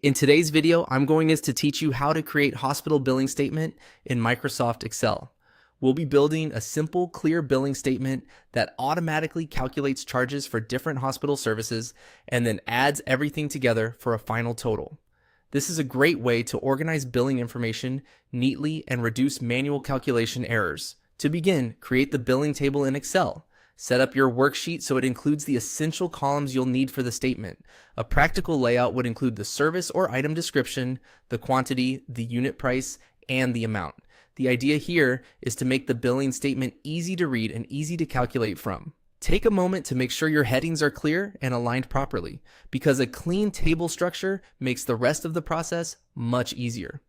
In today's video, I'm going to teach you how to create hospital billing statement in Microsoft Excel. We'll be building a simple, clear billing statement that automatically calculates charges for different hospital services and then adds everything together for a final total. This is a great way to organize billing information neatly and reduce manual calculation errors. To begin, create the billing table in Excel. Set up your worksheet so it includes the essential columns you'll need for the statement. A practical layout would include the service or item description, the quantity, the unit price, and the amount. The idea here is to make the billing statement easy to read and easy to calculate from. Take a moment to make sure your headings are clear and aligned properly, because a clean table structure makes the rest of the process much easier.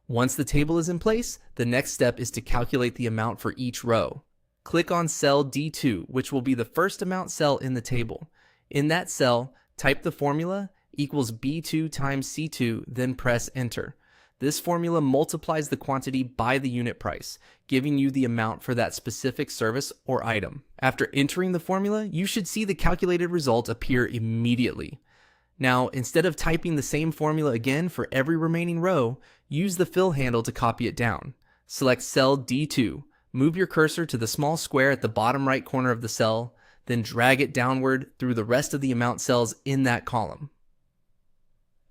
Once the table is in place, the next step is to calculate the amount for each row. Click on cell D2, which will be the first amount cell in the table. In that cell, type the formula equals B2 times C2, then press enter. This formula multiplies the quantity by the unit price, giving you the amount for that specific service or item. After entering the formula, you should see the calculated result appear immediately. Now, instead of typing the same formula again for every remaining row, use the fill handle to copy it down. Select cell D2. Move your cursor to the small square at the bottom right corner of the cell, then drag it downward through the rest of the amount cells in that column.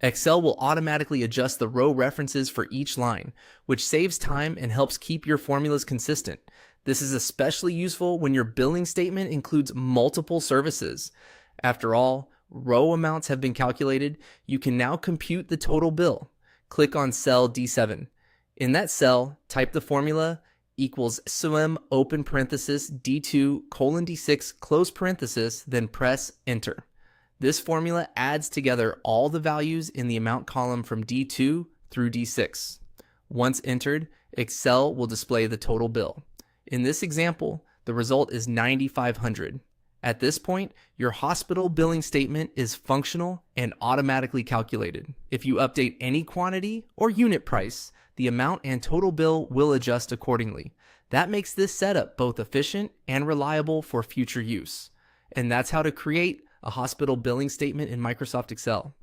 Excel will automatically adjust the row references for each line, which saves time and helps keep your formulas consistent. This is especially useful when your billing statement includes multiple services. After all, row amounts have been calculated, you can now compute the total bill. Click on cell D7. In that cell, type the formula equals sum open parenthesis D2 colon D6 close parenthesis, then press enter. This formula adds together all the values in the amount column from D2 through D6. Once entered, Excel will display the total bill. In this example, the result is $9,500. At this point, your hospital billing statement is functional and automatically calculated. If you update any quantity or unit price, the amount and total bill will adjust accordingly. That makes this setup both efficient and reliable for future use. And that's how to create a hospital billing statement in Microsoft Excel.